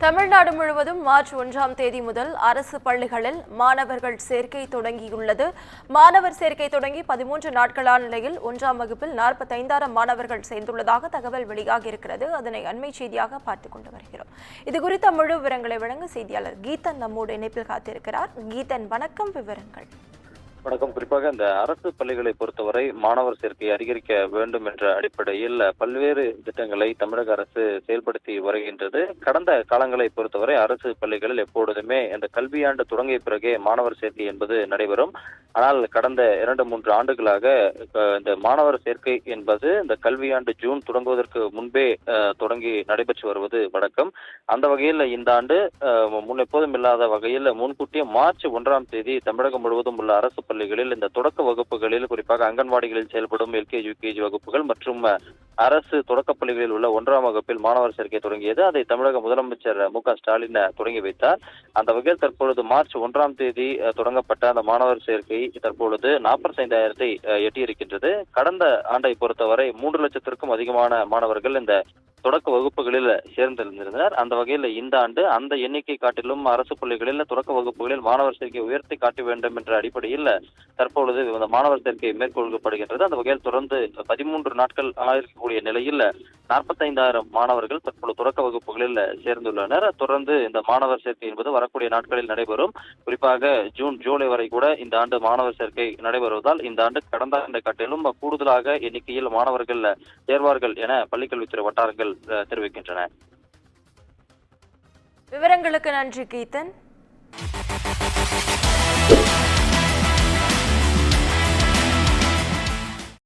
தமிழ்நாடு முழுவதும் மார்ச் 1ஆம் தேதி முதல் அரசு பள்ளிகளில் மாணவர்கள் சேர்க்கை தொடங்கியுள்ளது. மாணவர் சேர்க்கை தொடங்கி 13 நாட்களான நிலையில் 1ஆம் வகுப்பில் 45,000 மாணவர்கள் சேர்ந்துள்ளதாக தகவல் வெளியாகியிருக்கிறது. அதனை அண்மை செய்தியாக பார்த்துக் கொண்டு வருகிறோம். இதுகுறித்த முழு விவரங்களை வழங்க செய்தியாளர் கீதன் நம்மோடு இணைப்பில் காத்திருக்கிறார். கீதன், வணக்கம். விவரங்கள். வணக்கம். குறிப்பாக இந்த அரசு பள்ளிகளை பொறுத்தவரை மாணவர் சேர்க்கையை அதிகரிக்க வேண்டும் என்ற அடிப்படையில் பல்வேறு திட்டங்களை தமிழக அரசு செயல்படுத்தி வருகின்றது. கடந்த காலங்களை பொறுத்தவரை அரசு பள்ளிகளில் எப்பொழுதுமே இந்த கல்வியாண்டு தொடங்கிய பிறகே மாணவர் சேர்க்கை என்பது நடைபெறும். ஆனால் கடந்த 2-3 ஆண்டுகளாக இந்த மாணவர் சேர்க்கை என்பது இந்த கல்வியாண்டு ஜூன் தொடங்குவதற்கு முன்பே தொடங்கி நடைபெற்று வருவது வழக்கம். அந்த வகையில் இந்த ஆண்டு எப்போதும் இல்லாத வகையில் முன்கூட்டிய மார்ச் 1ஆம் தேதி தமிழகம் முழுவதும் உள்ள அரசு பள்ளிகளில் இந்த தொடக்க வகுப்புகளில் குறிப்பாக அங்கன்வாடிகளில் செயல்படும் எல்கேஜி யுகேஜி வகுப்புகள் மற்றும் அரசு தொடக்க பள்ளிகளில் உள்ள 1ஆம் வகுப்பில் மாணவர் சேர்க்கை தொடங்கியது. அதை தமிழக முதலமைச்சர் மு.க. ஸ்டாலின் தொடங்கி வைத்தார். அந்த வகையில் தற்பொழுது மார்ச் 1ஆம் தேதி தொடங்கப்பட்ட அந்த மாணவர் சேர்க்கை தற்பொழுது 45,000 எட்டியிருக்கின்றது. கடந்த ஆண்டை பொறுத்தவரை 3 லட்சத்திற்கும் அதிகமான மாணவர்கள் இந்த தொடக்க வகுப்புகளில் சேர்ந்திருந்தனர். அந்த வகையில் இந்த ஆண்டு அந்த எண்ணிக்கை காட்டிலும் அரசு பள்ளிகளில் தொடக்க வகுப்புகளில் மாணவர் சேர்க்கை உயர்த்தி காட்ட வேண்டும் என்ற அடிப்படையில் தற்பொழுது இந்த மாணவர் சேர்க்கை மேற்கொள்ளப்படுகின்றது. அந்த வகையில் தொடர்ந்து 13 நாட்கள் ஆயிருக்கக்கூடிய நிலையில் 45,000 மாணவர்கள் தற்பொழுது தொடக்க வகுப்புகளில் சேர்ந்துள்ளனர். தொடர்ந்து இந்த மாணவர் சேர்க்கை என்பது வரக்கூடிய நாட்களில் நடைபெறும். குறிப்பாக ஜூன் ஜூலை வரை கூட இந்த ஆண்டு மாணவர் சேர்க்கை நடைபெறுவதால் இந்த ஆண்டு கடந்த ஆண்டை காட்டிலும் கூடுதலாக எண்ணிக்கையில் மாணவர்கள் சேர்வார்கள் என பள்ளிக்கல்வித்துறை வட்டாரங்கள் தெரிவிக்கின்றன. விவரங்களுக்கு நன்றி கீதன்.